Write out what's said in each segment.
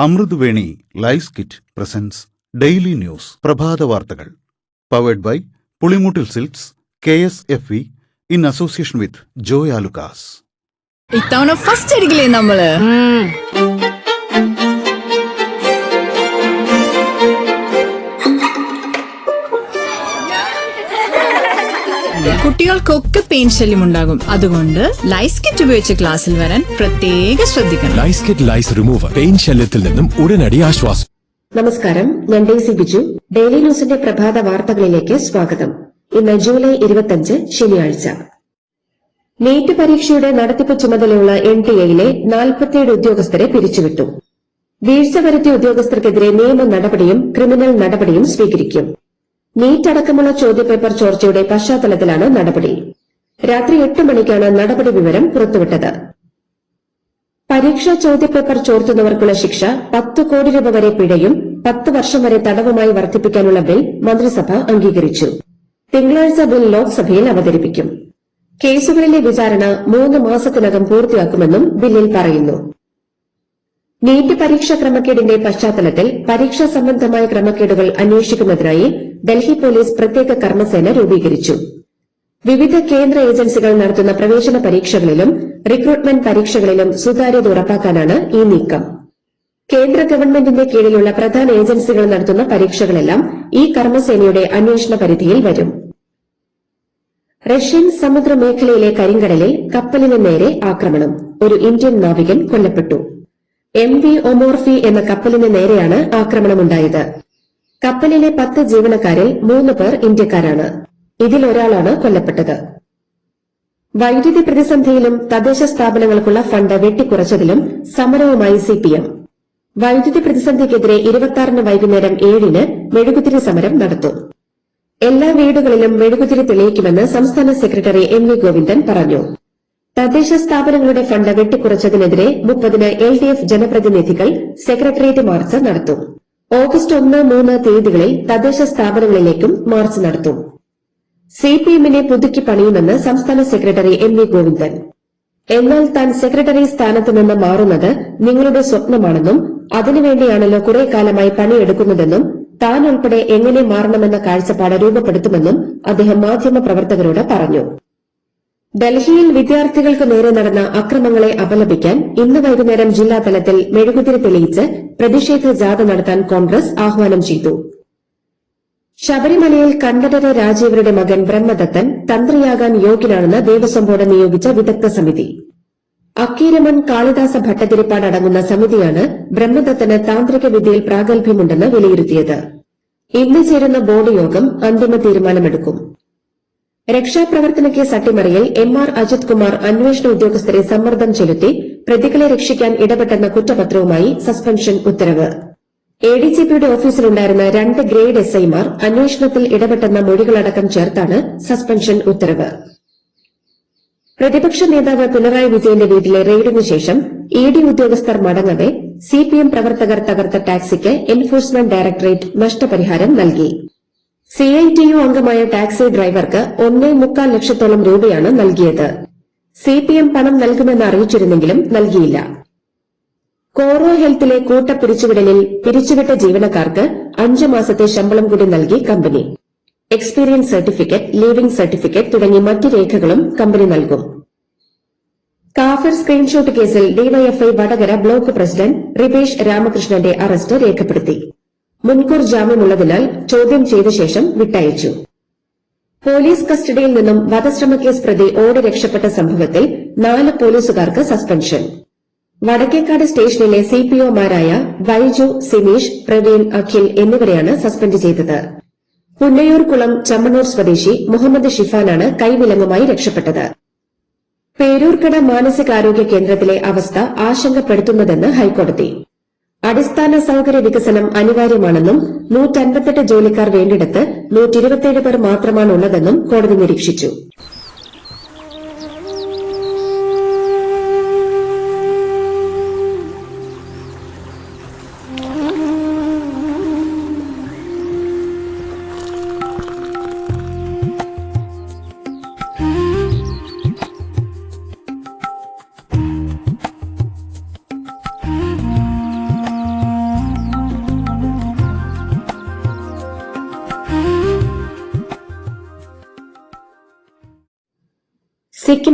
Amruthaveni lice kit presents daily news പ്രഭാത വാർത്തകൾ powered by Pulimoottil silks KSFE in association with Joy Alukkas. ഇത്തവണ first അടിക്കില്ലേ നമ്മള്? കുട്ടികൾക്കൊക്കെ പെയിൻ ശല്യം ഉണ്ടാകും. അതുകൊണ്ട് ലൈസ് കിറ്റ് ഉപയോഗിച്ച് ക്ലാസ്സിൽ വരാൻ പ്രത്യേകം ശ്രദ്ധിക്കണം. ലൈസ് കിറ്റ് ലൈസ് റിമൂവർ പെയിൻ ശല്യത്തിൽ നിന്നും ഉടനടി ആശ്വാസം. നമസ്കാരം, ഞാൻ ഡെയ്സി ബിജു. ഡെയിലി ന്യൂസിന്റെ പ്രഭാത വാർത്തകളിലേക്ക് സ്വാഗതം. ഇന്ന് ജൂലൈ 25 ശനിയാഴ്ച. നീറ്റ് പരീക്ഷയുടെ നടത്തിപ്പ് ചുമതലയുള്ള NTA-യിലെ 47 ഉദ്യോഗസ്ഥരെ പിരിച്ചുവിട്ടു. വീഴ്ച വരുത്തിയ ഉദ്യോഗസ്ഥർക്കെതിരെ നിയമ നടപടിയും ക്രിമിനൽ നടപടിയും സ്വീകരിക്കും. നീറ്റ് അടക്കമുള്ള ചോദ്യപേപ്പർ ചോർച്ചയുടെ പശ്ചാത്തലത്തിലാണ് നടപടി. രാത്രി 8 മണിക്കാണ് നടപടി വിവരം പുറത്തുവിട്ടത്. പരീക്ഷാ ചോദ്യപേപ്പർ ചോർത്തുന്നവർക്കുള്ള ശിക്ഷ 10 കോടി രൂപ വരെ പിഴയും 10 വർഷം വരെ തടവുമായി വർദ്ധിപ്പിക്കാനുള്ള ബിൽ മന്ത്രിസഭ അംഗീകരിച്ചു. തിങ്കളാഴ്ച ബിൽ ലോക്സഭയിൽ അവതരിപ്പിക്കും. കേസുകളിലെ വിചാരണ 3 മാസത്തിനകം പൂർത്തിയാക്കുമെന്നും ബില്ലിൽ പറയുന്നു. നീറ്റ് പരീക്ഷാ ക്രമക്കേടിന്റെ പശ്ചാത്തലത്തിൽ പരീക്ഷാ സംബന്ധമായ ക്രമക്കേടുകൾ അന്വേഷിക്കുന്നതിനായി ഡൽഹി പോലീസ് പ്രത്യേക കർമ്മസേന രൂപീകരിച്ചു. വിവിധ കേന്ദ്ര ഏജൻസികൾ നടത്തുന്ന പ്രവേശന പരീക്ഷകളിലും റിക്രൂട്ട്മെന്റ് പരീക്ഷകളിലും സുതാര്യത ഉറപ്പാക്കാനാണ് ഈ നീക്കം. കേന്ദ്ര ഗവൺമെന്റിന്റെ കീഴിലുള്ള പ്രധാന ഏജൻസികൾ നടത്തുന്ന പരീക്ഷകളെല്ലാം ഈ കർമ്മസേനയുടെ അന്വേഷണ പരിധിയിൽ വരും. റഷ്യൻ സമുദ്രമേഖലയിലെ കരിങ്കടലിൽ കപ്പലിന് നേരെ ആക്രമണം. ഒരു ഇന്ത്യൻ നാവികൻ കൊല്ലപ്പെട്ടു. MV ഒമോർഫി എന്ന കപ്പലിന് നേരെയാണ് ആക്രമണമുണ്ടായത്. കപ്പലിലെ 10 ജീവനക്കാരിൽ 3 പേർ ഇന്ത്യക്കാരാണ്. ഇതിൽ ഒരാളാണ് കൊല്ലപ്പെട്ടത്. വൈദ്യുതി പ്രതിസന്ധിയിലും തദ്ദേശ സ്ഥാപനങ്ങൾക്കുള്ള ഫണ്ട് വെട്ടിക്കുറച്ചതിലും സമരവുമായി CPM. വൈദ്യുതി പ്രതിസന്ധിക്കെതിരെ 26 വൈകുന്നേരം 7 മെഴുകുതിരി സമരം നടത്തും. എല്ലാ വീടുകളിലും മെഴുകുതിരി തെളിയിക്കുമെന്ന് സംസ്ഥാന സെക്രട്ടറി MV ഗോവിന്ദൻ പറഞ്ഞു. തദ്ദേശ സ്ഥാപനങ്ങളുടെ ഫണ്ട് വെട്ടിക്കുറച്ചതിനെതിരെ 30 LDF ജനപ്രതിനിധികൾ സെക്രട്ടേറിയറ്റ് മാർച്ച് നടത്തും. ഓഗസ്റ്റ് 1, 3 തീയതികളിൽ തദ്ദേശ സ്ഥാപനങ്ങളിലേക്കും മാർച്ച് നടത്തും. CPM-നെ പുതുക്കി പണിയുമെന്ന് സംസ്ഥാന സെക്രട്ടറി MV ഗോവിന്ദൻ. എന്നാൽ താൻ സെക്രട്ടറി സ്ഥാനത്ത് നിന്ന് മാറുന്നത് നിങ്ങളുടെ സ്വപ്നമാണെന്നും അതിനുവേണ്ടിയാണല്ലോ കുറെ കാലമായി പണിയെടുക്കുന്നതെന്നും താൻ ഉൾപ്പെടെ എങ്ങനെ മാറണമെന്ന കാഴ്ചപ്പാട് രൂപപ്പെടുത്തുമെന്നും അദ്ദേഹം മാധ്യമപ്രവർത്തകരോട് പറഞ്ഞു. ഡൽഹിയിൽ വിദ്യാർത്ഥികൾക്ക് നേരെ നടന്ന അക്രമങ്ങളെ അപലപിക്കാൻ ഇന്ന് വൈകുന്നേരം ജില്ലാതലത്തിൽ മെഴുകുതിരി തെളിയിച്ച് പ്രതിഷേധ ജാഥ നടത്താൻ കോൺഗ്രസ് ആഹ്വാനം ചെയ്തു. ശബരിമലയിൽ കണ്ഠരര് രാജീവരുടെ മകൻ ബ്രഹ്മദത്തൻ തന്ത്രിയാകാൻ യോഗ്യനാണെന്ന് ദേവസ്വം ബോർഡ് നിയോഗിച്ച വിദഗ്ധ സമിതി. അക്കീരമൺ കാളിദാസ ഭട്ടതിരിപ്പാട് അടങ്ങുന്ന സമിതിയാണ് ബ്രഹ്മദത്തന് താന്ത്രിക വിദ്യയിൽ പ്രാഗൽഭ്യമുണ്ടെന്ന് വിലയിരുത്തിയത്. ഇന്ന് ചേരുന്ന ബോർഡ് യോഗം അന്തിമ തീരുമാനമെടുക്കും. രക്ഷാപ്രവർത്തന കേസ് അട്ടിമറിയിൽ MR അജിത് കുമാർ അന്വേഷണ ഉദ്യോഗസ്ഥരെ സമ്മർദ്ദം ചെലുത്തി പ്രതികളെ രക്ഷിക്കാൻ ഇടപെട്ടെന്ന കുറ്റപത്രവുമായി സസ്പെൻഷൻ ഉത്തരവ്. ADGPയുടെ ഓഫീസിലുണ്ടായിരുന്ന 2 ഗ്രേഡ് SIമാർ അന്വേഷണത്തിൽ ഇടപെട്ടെന്ന മൊഴികളടക്കം ചേർത്താണ് സസ്പെൻഷൻ ഉത്തരവ്. പ്രതിപക്ഷ നേതാവ് പിണറായി വിജയന്റെ വീട്ടിലെ റെയ്ഡിനു ശേഷം ED ഉദ്യോഗസ്ഥർ മടങ്ങവെ CPM പ്രവർത്തകർ തകർത്ത ടാക്സിക്ക് എൻഫോഴ്സ്മെന്റ് ഡയറക്ടറേറ്റ് നഷ്ടപരിഹാരം നൽകി. CITU അംഗമായ ടാക്സി ഡ്രൈവർക്ക് 1.25 ലക്ഷത്തോളം രൂപയാണ് നൽകിയത്. CPM പണം നൽകുമെന്ന് അറിയിച്ചിരുന്നെങ്കിലും നൽകിയില്ല. കോറോ ഹെൽത്തിലെ കൂട്ടപ്പിരിച്ചുവിടലിൽ പിരിച്ചുവിട്ട ജീവനക്കാർക്ക് 5 മാസത്തെ ശമ്പളം കൂടി നൽകി company. Experience certificate, leaving certificate തുടങ്ങി മറ്റ് രേഖകളും കമ്പനി നൽകും. കാഫിർ സ്ക്രീൻഷോട്ട് കേസിൽ DYFI Vatakara block president Ribesh രാമകൃഷ്ണന്റെ അറസ്റ്റ് രേഖപ്പെടുത്തി. മുൻകൂർ ജാമ്യമുള്ളതിനാൽ ചോദ്യം ചെയ്ത ശേഷം വിട്ടയച്ചു. പോലീസ് കസ്റ്റഡിയിൽ നിന്നും വധശ്രമക്കേസ് പ്രതി ഓടി രക്ഷപ്പെട്ട സംഭവത്തിൽ 4 പോലീസുകാർക്ക് സസ്പെൻഷൻ. വടക്കേക്കാട് സ്റ്റേഷനിലെ CPOമാരായ ബൈജു, സിനീഷ്, പ്രവീൺ, അഖിൽ എന്നിവരെയാണ് സസ്പെൻഡ് ചെയ്തത്. പുന്നയൂർകുളം ചമ്മണൂർ സ്വദേശി മുഹമ്മദ് ഷിഫാനാണ് കൈവിലങ്ങുമായി രക്ഷപ്പെട്ടത്. പേരൂർക്കട മാനസികാരോഗ്യ കേന്ദ്രത്തിലെ അവസ്ഥ ആശങ്കപ്പെടുത്തുന്നതെന്ന് ഹൈക്കോടതി. അടിസ്ഥാന സൌകര്യ വികസനം അനിവാര്യമാണെന്നും 158 ജോലിക്കാർ വേണ്ടിടത്ത് 127 പേർ മാത്രമാണുള്ളതെന്നും കോടതി നിരീക്ഷിച്ചു.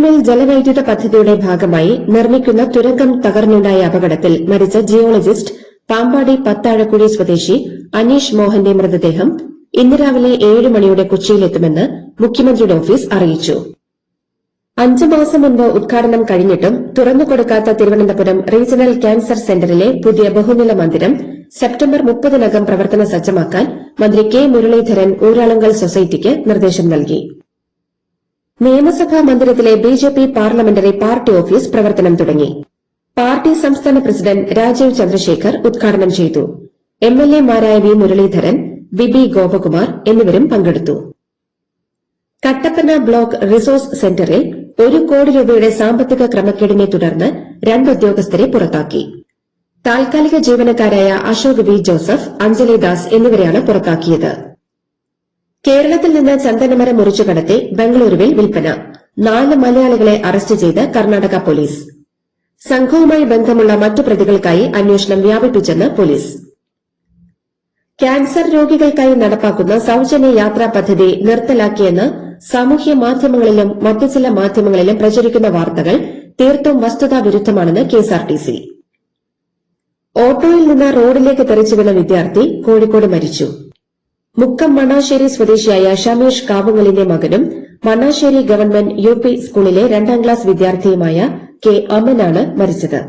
കൊടിക്കുമേൽ ജലവൈദ്യുത പദ്ധതിയുടെ ഭാഗമായി നിർമ്മിക്കുന്ന തുരങ്കം തകർന്നുണ്ടായ അപകടത്തിൽ മരിച്ച ജിയോളജിസ്റ്റ് പാമ്പാടി പത്താഴക്കുഴി സ്വദേശി അനീഷ് മോഹന്റെ മൃതദേഹം ഇന്ന് രാവിലെ 7 മണിയോടെ കൊച്ചിയിലെത്തുമെന്ന് മുഖ്യമന്ത്രിയുടെ ഓഫീസ് അറിയിച്ചു. 5 മാസം മുൻപ് ഉദ്ഘാടനം കഴിഞ്ഞിട്ടും തുറന്നുകൊടുക്കാത്ത തിരുവനന്തപുരം റീജിയണൽ ക്യാൻസർ സെന്ററിലെ പുതിയ ബഹുനില മന്ദിരം സെപ്റ്റംബർ 30-നകം പ്രവർത്തന സജ്ജമാക്കാൻ മന്ത്രി കെ മുരളീധരൻ ഊരാളുങ്കൽ സൊസൈറ്റിക്ക് നിർദ്ദേശം നൽകി. നിയമസഭാ മന്ദിരത്തിലെ ബിജെപി പാർലമെന്ററി പാർട്ടി ഓഫീസ് പ്രവർത്തനം തുടങ്ങി. പാർട്ടി സംസ്ഥാന പ്രസിഡന്റ് രാജീവ് ചന്ദ്രശേഖർ ഉദ്ഘാടനം ചെയ്തു. എംഎൽഎമാരായ വി മുരളീധരൻ, ബിബി ഗോപകുമാർ എന്നിവരും പങ്കെടുത്തു. കട്ടപ്പന ബ്ലോക്ക് റിസോഴ്സ് സെന്ററിൽ 1 കോടി രൂപയുടെ സാമ്പത്തിക ക്രമക്കേടിനെ തുടർന്ന് 2 ഉദ്യോഗസ്ഥരെ പുറത്താക്കി. താൽക്കാലിക ജീവനക്കാരായ അശോക് വി ജോസഫ്, അഞ്ജലി ദാസ് എന്നിവരെയാണ് പുറത്താക്കിയത്. കേരളത്തിൽ നിന്ന് ചന്ദനമരം മുറിച്ചു കടത്തി ബംഗളൂരുവിൽ വിൽപ്പന. 4 മലയാളികളെ അറസ്റ്റ് ചെയ്ത് കർണാടക പോലീസ്. സംഘവുമായി ബന്ധമുള്ള മറ്റു പ്രതികൾക്കായി അന്വേഷണം വ്യാപിപ്പിച്ചെന്ന് പോലീസ്. ക്യാൻസർ രോഗികൾക്കായി നടപ്പാക്കുന്ന സൌജന്യ യാത്രാ പദ്ധതി നിർത്തലാക്കിയെന്ന് സാമൂഹ്യ മാധ്യമങ്ങളിലും മറ്റു ചില മാധ്യമങ്ങളിലും പ്രചരിക്കുന്ന വാർത്തകൾ തീർത്തും വസ്തുതാവിരുദ്ധമാണെന്ന് കെഎസ്ആർടിസി. ഓട്ടോയിൽ നിന്ന് റോഡിലേക്ക് തെറിച്ചു വീണ വിദ്യാർത്ഥി കോഴിക്കോട് മരിച്ചു. മുക്കം മണ്ണാശ്ശേരി സ്വദേശിയായ ഷമീഷ് കാവുങ്ങലിന്റെ മകനും മണ്ണാശ്ശേരി ഗവൺമെന്റ് യുപി സ്കൂളിലെ 2ാം ക്ലാസ് വിദ്യാർത്ഥിയുമായ കെ അമനാണ് മരിച്ചത്.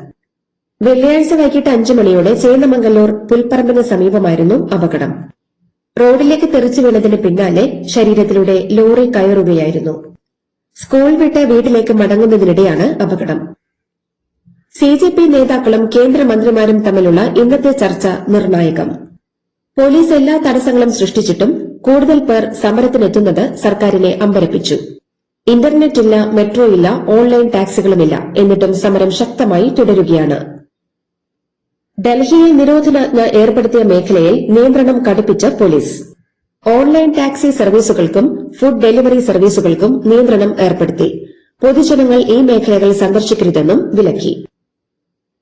വെള്ളിയാഴ്ച വൈകിട്ട് 5 മണിയോടെ ചേന്നമംഗല്ലൂർ പുൽപ്പറമ്പിന് സമീപമായിരുന്നു അപകടം. റോഡിലേക്ക് തെറിച്ചു വീണതിന് പിന്നാലെ ശരീരത്തിലൂടെ ലോറി കയറുകയായിരുന്നു. സ്കൂൾ വിട്ട് വീട്ടിലേക്ക് മടങ്ങുന്നതിനിടെയാണ് അപകടം. സിജെപി നേതാക്കളും കേന്ദ്രമന്ത്രിമാരും തമ്മിലുള്ള ഇന്നത്തെ ചർച്ച നിർണായകം. പോലീസ് എല്ലാ തടസ്സങ്ങളും സൃഷ്ടിച്ചിട്ടും കൂടുതൽ പേർ സമരത്തിനെത്തുന്നത് സർക്കാരിനെ അമ്പരപ്പിച്ചു. ഇന്റർനെറ്റ് ഇല്ല, മെട്രോ ഇല്ല, ഓൺലൈൻ ടാക്സികളുമില്ല. എന്നിട്ടും സമരം ശക്തമായി തുടരുകയാണ്. ഡൽഹിയിൽ നിരോധനാജ്ഞ ഏർപ്പെടുത്തിയ മേഖലയിൽ നിയന്ത്രണം കടുപ്പിച്ച പോലീസ്. ഓൺലൈൻ ടാക്സി സർവീസുകൾക്കും ഫുഡ് ഡെലിവറി സർവീസുകൾക്കും നിയന്ത്രണം ഏർപ്പെടുത്തി. പൊതുജനങ്ങൾ ഈ മേഖലകൾ സന്ദർശിക്കരുതെന്നും വിലക്കി.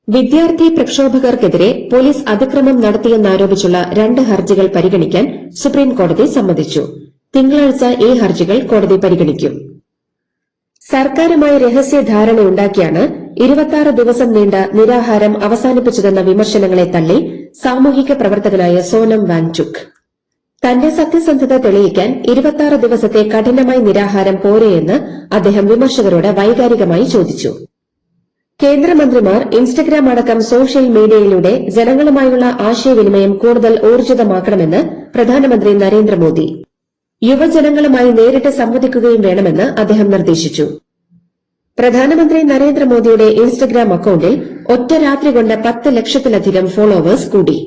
വിദ്യാർത്ഥി പ്രക്ഷോഭകർക്കെതിരെ പോലീസ് അതിക്രമം നടത്തിയെന്നാരോപിച്ചുള്ള 2 ഹർജികൾ പരിഗണിക്കാൻ സുപ്രീംകോടതി സമ്മതിച്ചു. തിങ്കളാഴ്ച ഈ ഹർജികൾ കോടതി പരിഗണിക്കും. സർക്കാരുമായി രഹസ്യധാരണയുണ്ടാക്കിയാണ് 26 ദിവസം നീണ്ട നിരാഹാരം അവസാനിപ്പിച്ചതെന്ന വിമർശനങ്ങളെ തള്ളി സാമൂഹിക പ്രവർത്തകനായ സോനം വാങ്ചുക്. തന്റെ സത്യസന്ധത തെളിയിക്കാൻ 26 ദിവസത്തെ കഠിനമായ നിരാഹാരം പോരെയെന്ന് അദ്ദേഹം വിമർശകരോട് വൈകാരികമായി ചോദിച്ചു. കേന്ദ്രമന്ത്രിമാർ ഇൻസ്റ്റഗ്രാം അടക്കം സോഷ്യൽ മീഡിയയിലൂടെ ജനങ്ങളുമായുള്ള ആശയവിനിമയം കൂടുതൽ ഊർജിതമാക്കണമെന്ന് പ്രധാനമന്ത്രി നരേന്ദ്രമോദി. യുവജനങ്ങളുമായി നേരിട്ട് സംവദിക്കുകയും വേണമെന്ന് അദ്ദേഹം നിർദ്ദേശിച്ചു. പ്രധാനമന്ത്രി നരേന്ദ്രമോദിയുടെ ഇൻസ്റ്റഗ്രാം അക്കൌണ്ടിൽ ഒറ്റ രാത്രി കൊണ്ട് 10 ലക്ഷത്തിലധികം ഫോളോവേഴ്സ് കൂടി.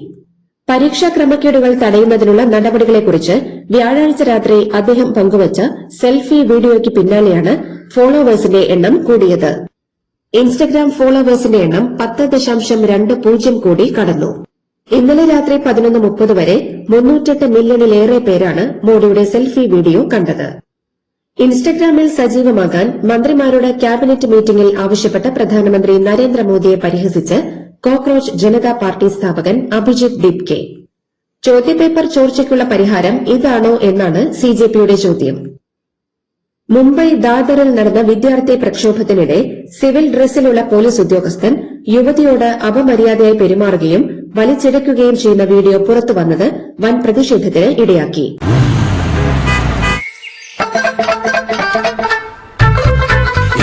പരീക്ഷാ ക്രമക്കേടുകൾ തടയുന്നതിനുള്ള നടപടികളെക്കുറിച്ച് വ്യാഴാഴ്ച രാത്രി അദ്ദേഹം പങ്കുവച്ച സെൽഫി വീഡിയോയ്ക്ക് പിന്നാലെയാണ് ഫോളോവേഴ്സിന്റെ എണ്ണം കൂടിയത്. ഇൻസ്റ്റഗ്രാം ഫോളോവേഴ്സിന്റെ എണ്ണം 10.20 കോടി കടന്നു. ഇന്നലെ രാത്രി 11:30 വരെ 308 മില്യണിലേറെ പേരാണ് മോഡിയുടെ സെൽഫി വീഡിയോ കണ്ടത്. ഇൻസ്റ്റഗ്രാമിൽ സജീവമാകാൻ മന്ത്രിമാരോട് ക്യാബിനറ്റ് മീറ്റിംഗിൽ ആവശ്യപ്പെട്ട പ്രധാനമന്ത്രി നരേന്ദ്രമോദിയെ പരിഹസിച്ച് കോക്രോച്ച് ജനതാ പാർട്ടി സ്ഥാപകൻ അഭിജിത് ദിപ്കെ. ചോദ്യപേപ്പർ ചോർച്ചയ്ക്കുള്ള പരിഹാരം ഇതാണോ എന്നാണ് സിജെപിയുടെ ചോദ്യം. മുംബൈ ദാദറിൽ നടന്ന വിദ്യാർത്ഥി പ്രക്ഷോഭത്തിനിടെ സിവിൽ ഡ്രസ്സിലുള്ള പോലീസ് ഉദ്യോഗസ്ഥൻ യുവതിയോട് അപമര്യാദയായി പെരുമാറുകയും വലിച്ചിഴയ്ക്കുകയും ചെയ്യുന്ന വീഡിയോ പുറത്തുവന്നത് വൻ പ്രതിഷേധത്തിന് ഇടയാക്കി.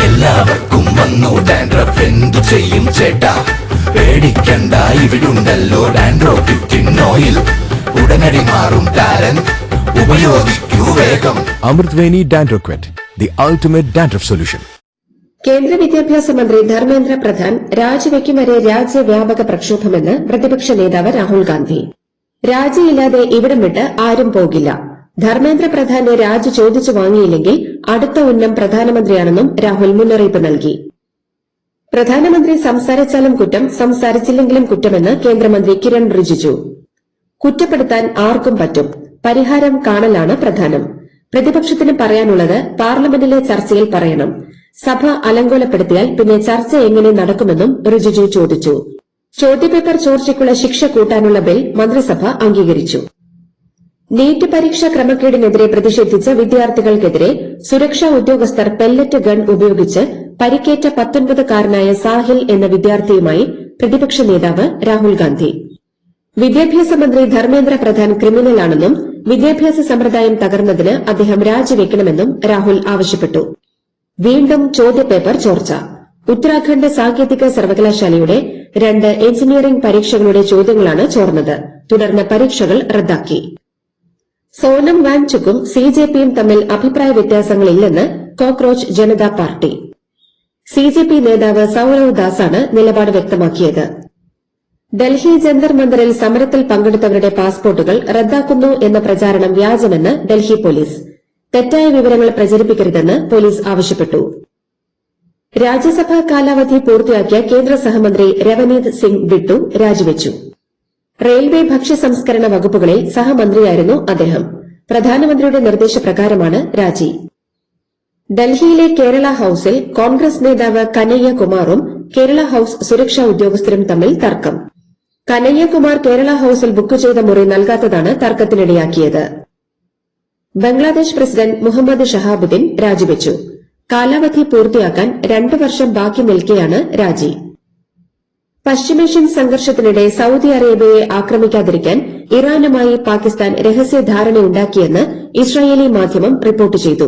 എല്ലാവർക്കും വന്നു ഡാൻഡ്രഫ്, എന്തു ചെയ്യും ചേട്ടാ? പേടിക്കണ്ട, ഇവിടുണ്ടല്ലോ ഡാൻഡ്രോക്കിൻ ഓയിൽ. ഉടനടി മാറും ടാലന്റ്, ഉപയോഗിക്കൂ വേഗം. അമൃത്വേനി ഡാൻഡ്രോക്വറ്റ്, ദി അൾട്ടിമേറ്റ് ഡാൻഡ്രഫ് സൊല്യൂഷൻ. കേന്ദ്ര വിദ്യാഭ്യാസ മന്ത്രി ധർമ്മേന്ദ്ര പ്രധാൻ രാജിവെക്കും വരെ രാജ്യവ്യാപക പ്രക്ഷോഭമെന്ന് പ്രതിപക്ഷ നേതാവ് രാഹുൽ ഗാന്ധി. രാജിയില്ലാതെ ഇവിടം വിട്ട് ആരും പോകില്ല. ധർമ്മേന്ദ്ര പ്രധാന്റെ രാജി ചോദിച്ചു വാങ്ങിയില്ലെങ്കിൽ അടുത്ത ഉന്നം പ്രധാനമന്ത്രിയാണെന്നും രാഹുൽ മുന്നറിയിപ്പ് നൽകി. പ്രധാനമന്ത്രി സംസാരിച്ചാലും കുറ്റം, സംസാരിച്ചില്ലെങ്കിലും കുറ്റമെന്ന് കേന്ദ്രമന്ത്രി കിരൺ റിജിജു. കുറ്റപ്പെടുത്താൻ ആർക്കും പറ്റും, പരിഹാരം കാണലാണ് പ്രധാനം. പ്രതിപക്ഷത്തിന് പറയാനുള്ളത് പാർലമെന്റിലെ ചർച്ചയിൽ പറയണം. സഭ അലങ്കോലപ്പെടുത്തിയാൽ പിന്നെ ചർച്ച എങ്ങനെ നടക്കുമെന്നും റിജിജു ചോദിച്ചു. ചോദ്യപേപ്പർ ചോർച്ചയ്ക്കുള്ള ശിക്ഷ കൂട്ടാനുള്ള ബിൽ മന്ത്രിസഭ അംഗീകരിച്ചു. നീറ്റ് പരീക്ഷാ ക്രമക്കേടിനെതിരെ പ്രതിഷേധിച്ച വിദ്യാർത്ഥികൾക്കെതിരെ സുരക്ഷാ ഉദ്യോഗസ്ഥർ പെല്ലറ്റ് ഗൺ ഉപയോഗിച്ച് പരിക്കേറ്റ 19-കാരനായ സാഹിൽ എന്ന വിദ്യാർത്ഥിയുമായി പ്രതിപക്ഷ നേതാവ് രാഹുൽ ഗാന്ധി. വിദ്യാഭ്യാസ മന്ത്രി ധർമ്മേന്ദ്ര പ്രധാൻ ക്രിമിനലാണെന്നും വിദ്യാഭ്യാസ സമ്പ്രദായം തകർന്നതിന് അദ്ദേഹം രാജിവെക്കണമെന്നും രാഹുൽ ആവശ്യപ്പെട്ടു. വീണ്ടും ചോദ്യപേപ്പർ ചോർച്ച. ഉത്തരാഖണ്ഡ് സാങ്കേതിക സർവകലാശാലയുടെ 2 എഞ്ചിനീയറിംഗ് പരീക്ഷകളുടെ ചോദ്യങ്ങളാണ് ചോർന്നത്. തുടർന്ന് പരീക്ഷകൾ റദ്ദാക്കി. സോനം വാങ്ചുക്കും സിജെപിയും തമ്മിൽ അഭിപ്രായ വ്യത്യാസങ്ങളില്ലെന്ന് കോക്രോച്ച് ജനതാ പാർട്ടി. സിജെപി നേതാവ് സൌരവ് ദാസാണ് നിലപാട് വ്യക്തമാക്കിയത്. ഡൽഹി ജന്തർ മന്ദറിൽ സമരത്തിൽ പങ്കെടുത്തവരുടെ പാസ്പോർട്ടുകൾ റദ്ദാക്കുന്നു എന്ന പ്രചാരണം വ്യാജമെന്ന് ഡൽഹി പോലീസ്. തെറ്റായ വിവരങ്ങൾ പ്രചരിപ്പിക്കരുതെന്ന് പോലീസ് ആവശ്യപ്പെട്ടു. രാജ്യസഭാ കാലാവധി പൂർത്തിയാക്കിയ കേന്ദ്ര സഹമന്ത്രി രവനീത് സിംഗ് ബിട്ടു രാജിവെച്ചു. റെയിൽവേ ഭക്ഷ്യ സംസ്കരണ വകുപ്പുകളിൽ സഹമന്ത്രിയായിരുന്നു അദ്ദേഹം. പ്രധാനമന്ത്രിയുടെ നിർദ്ദേശപ്രകാരമാണ് രാജി. ഡൽഹിയിലെ കേരള ഹൌസിൽ കോൺഗ്രസ് നേതാവ് കനയ്യ കുമാറും കേരള ഹൌസ് സുരക്ഷാ ഉദ്യോഗസ്ഥരും തമ്മിൽ തർക്കം. കനയ്യ കുമാർ കേരള ഹൌസിൽ ബുക്ക് ചെയ്ത മുറി നൽകാത്തതാണ് തർക്കത്തിനിടയാക്കിയത്. ബംഗ്ലാദേശ് പ്രസിഡന്റ് മുഹമ്മദ് ഷഹാബുദ്ദീൻ രാജിവെച്ചു. കാലാവധി പൂർത്തിയാക്കാൻ 2 വർഷം ബാക്കി നിൽക്കെയാണ് രാജി. പശ്ചിമേഷ്യൻ സംഘർഷത്തിനിടെ സൌദി അറേബ്യയെ ആക്രമിക്കാതിരിക്കാൻ ഇറാനുമായി പാകിസ്ഥാൻ രഹസ്യധാരണയുണ്ടാക്കിയെന്ന് ഇസ്രായേലി മാധ്യമം റിപ്പോർട്ട് ചെയ്തു.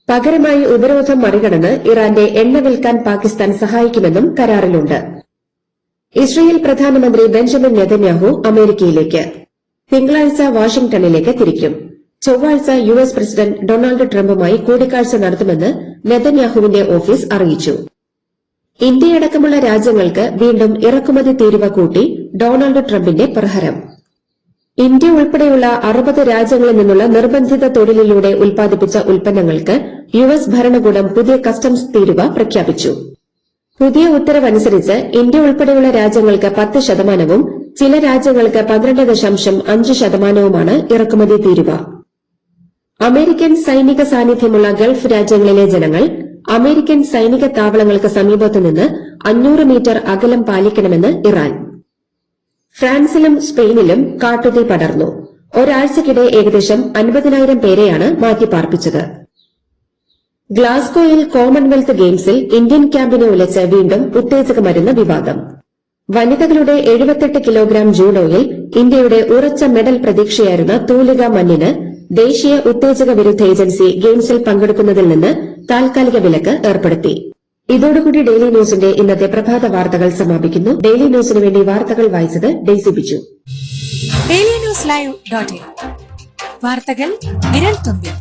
പകരമായി ഉപരോധം മറികടന്ന് ഇറാന്റെ എണ്ണ വിൽക്കാൻ പാകിസ്ഥാൻ സഹായിക്കുമെന്നും കരാറിലുണ്ട്. ഇസ്രായേൽ പ്രധാനമന്ത്രി ബെഞ്ചമിൻ നെതന്യാഹു അമേരിക്കയിലേക്ക്. തിങ്കളാഴ്ച വാഷിംഗ്ടണിലേക്ക് തിരിക്കും. ചൊവ്വാഴ്ച യുഎസ് പ്രസിഡന്റ് ഡൊണാൾഡ് ട്രംപുമായി കൂടിക്കാഴ്ച നടത്തുമെന്ന് നെതന്യാഹുവിന്റെ ഓഫീസ് അറിയിച്ചു. ഇന്ത്യയടക്കമുള്ള രാജ്യങ്ങൾക്ക് വീണ്ടും ഇറക്കുമതി തീരുവ കൂട്ടി ഡൊണാൾഡ് ട്രംപിന്റെ പ്രഹരം. ഇന്ത്യ ഉൾപ്പെടെയുള്ള 60 രാജ്യങ്ങളിൽ നിന്നുള്ള നിർബന്ധിത തൊഴിലിലൂടെ ഉൽപ്പാദിപ്പിച്ച ഉൽപ്പന്നങ്ങൾക്ക് യുഎസ് ഭരണകൂടം പുതിയ കസ്റ്റംസ് തീരുവ പ്രഖ്യാപിച്ചു. പുതിയ ഉത്തരവനുസരിച്ച് ഇന്ത്യ ഉൾപ്പെടെയുള്ള രാജ്യങ്ങൾക്ക് 10%, ചില രാജ്യങ്ങൾക്ക് 12.5%മാണ് ഇറക്കുമതി തീരുവ. അമേരിക്കൻ സൈനിക സാന്നിധ്യമുള്ള ഗൾഫ് രാജ്യങ്ങളിലെ ജനങ്ങൾ അമേരിക്കൻ സൈനിക താവളങ്ങൾക്ക് സമീപത്തുനിന്ന് 500 മീറ്റർ അകലം പാലിക്കണമെന്ന് ഇറാൻ. ഫ്രാൻസിലും സ്പെയിനിലും കാട്ടുതീ പടർന്നു. ഒരാഴ്ചക്കിടെ ഏകദേശം 50,000 പേരെയാണ് മാറ്റിപ്പാർപ്പിച്ചത്. ഗ്ലാസ്ഗോയിൽ കോമൺവെൽത്ത് ഗെയിംസിൽ ഇന്ത്യൻ ക്യാമ്പിനെ ഉലച്ച് വീണ്ടും ഉത്തേജക മരുന്ന് വിവാദം. വനിതകളുടെ 78 കിലോഗ്രാം ജൂഡോയിൽ ഇന്ത്യയുടെ ഉറച്ച മെഡൽ പ്രതീക്ഷയായിരുന്ന തൂലിക മന്നിന് ദേശീയ ഉത്തേജക വിരുദ്ധ ഏജൻസി ഗെയിംസിൽ പങ്കെടുക്കുന്നതിൽ നിന്ന് താൽക്കാലിക വിലക്ക് ഏർപ്പെടുത്തി. ഇതോടുകൂടി ഡെയിലി ന്യൂസിന്റെ ഇന്നത്തെ പ്രഭാത വാർത്തകൾ സമാപിക്കുന്നു. ഡെയിലി ന്യൂസിന് വേണ്ടി വാർത്തകൾ വായിച്ചത് Daisy Biju. Daily news live .in വാർത്തകൾ വിരൽ തുമ്പിൽ.